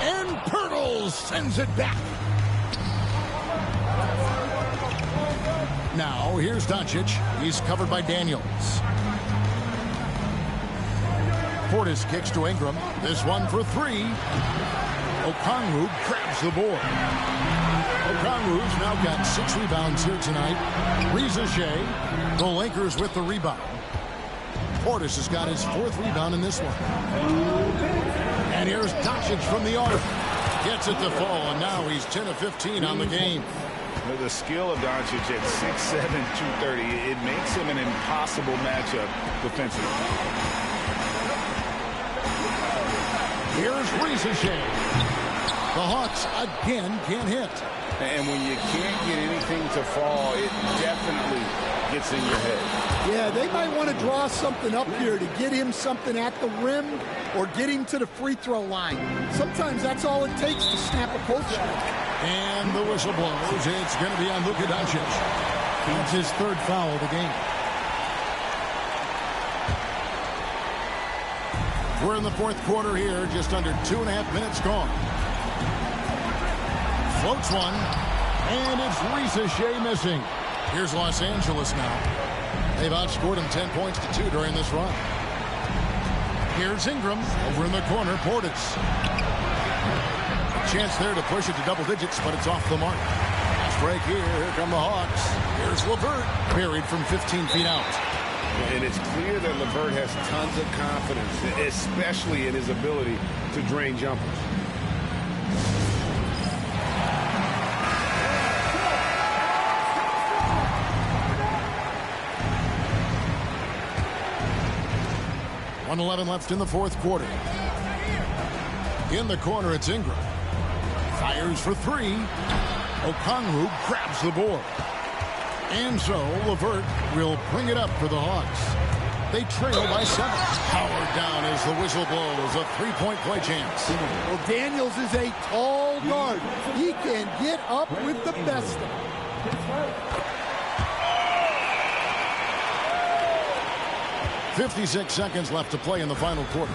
Speaker 10: And Pirtles sends it back. Now, here's Doncic. He's covered by Daniels. Portis kicks to Ingram. This one for 3. Okongwu grabs the board. Okongwu's now got 6 rebounds here tonight. Risacher, the Lakers with the rebound. Portis has got his 4th rebound in this one. And here's Doncic from the arc. Gets it to fall, and now he's 10 of 15 on the game.
Speaker 12: The skill of Doncic at 6'7", 230, it makes him an impossible matchup defensively.
Speaker 10: Here's Risacher. The Hawks again can't hit.
Speaker 12: And when you can't get anything to fall, it definitely gets in your head.
Speaker 13: Yeah, they might want to draw something up here to get him something at the rim or get him to the free throw line. Sometimes that's all it takes to snap a cold shot.
Speaker 10: And the whistle blows. It's going to be on Luka Doncic. That's his 3rd foul of the game. We're in the 4th quarter here, just under 2.5 minutes gone. Floats one, and it's Risacher missing. Here's Los Angeles now. They've outscored him 10 points to 2 during this run. Here's Ingram over in the corner. Portis. Chance there to push it to double digits, but it's off the mark. Fast break here. Here come the Hawks. Here's LeVert, buried from 15 feet out.
Speaker 12: And it's clear that LeVert has tons of confidence, especially in his ability to drain jumpers. .11
Speaker 10: left in the 4th quarter. In the corner, it's Ingram. Fires for 3. Okongwu grabs the board. And so LeVert will bring it up for the Hawks. They trail by 7. Powered down as the whistle blows. A 3-point play chance.
Speaker 13: Well, Daniels is a tall guard. He can get up with the best of them.
Speaker 10: 56 seconds left to play in the final quarter.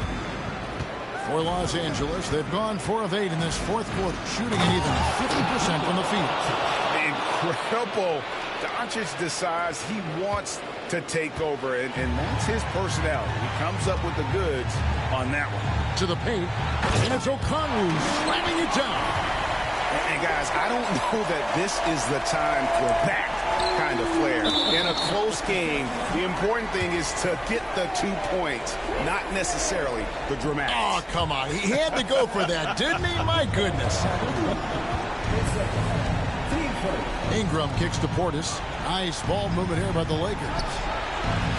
Speaker 10: For Los Angeles, they've gone 4 of 8 in this 4th quarter, shooting an even 50% from the field.
Speaker 12: Incredible. Doncic decides he wants to take over, and that's his personality. He comes up with the goods on that one.
Speaker 10: To the paint, and it's Okongwu slamming it down.
Speaker 12: And guys, I don't know that this is the time for that kind of flair. In a close game, the important thing is to get the 2 points, not necessarily the dramatics.
Speaker 10: Oh, come on. He had to go for that, didn't he? My goodness. Ingram kicks to Portis. Nice ball movement here by the Lakers.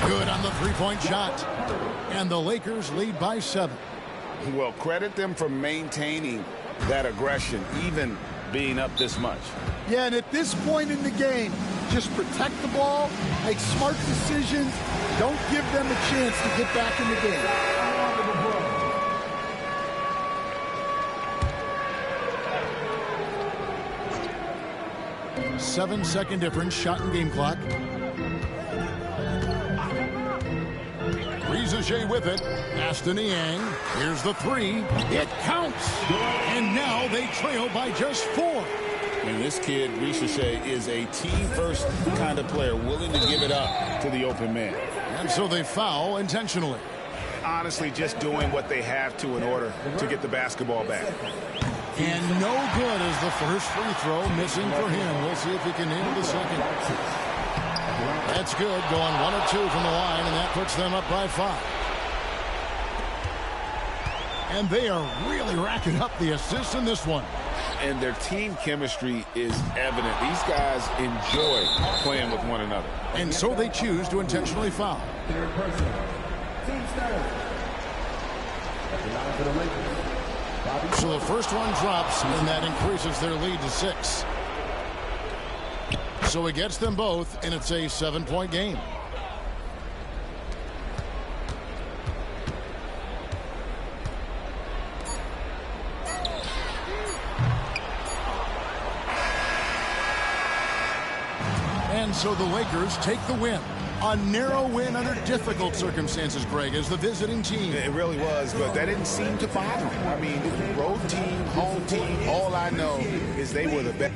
Speaker 10: Good on the 3-point shot. And the Lakers lead by 7.
Speaker 12: Well, credit them for maintaining that aggression, even being up this much.
Speaker 13: Yeah, and at this point in the game, just protect the ball, make smart decisions, don't give them a chance to get back in the game.
Speaker 10: 7-second difference, shot and game clock. Risacher with it. Pass to Niang. Here's the 3. It counts. And now they trail by just 4.
Speaker 12: And this kid, Risacher, is a team-first kind of player, willing to give it up to the open man.
Speaker 10: And so they foul intentionally.
Speaker 12: Honestly, just doing what they have to in order to get the basketball back.
Speaker 10: And no good as the first free throw missing for him. We'll see if he can nail the second. That's good, going 1 of 2 from the line, and that puts them up by 5. And they are really racking up the assists in this one.
Speaker 12: and their team chemistry is evident. These guys enjoy playing with one another.
Speaker 10: And so they choose to intentionally foul. So the first one drops, and that increases their lead to 6. So he gets them both, and it's a 7-point game. And so the Lakers take the win. A narrow win under difficult circumstances, Greg, as the visiting team.
Speaker 12: It really was, but that didn't seem to bother them. I mean, road team, home team, all I know is they were the best.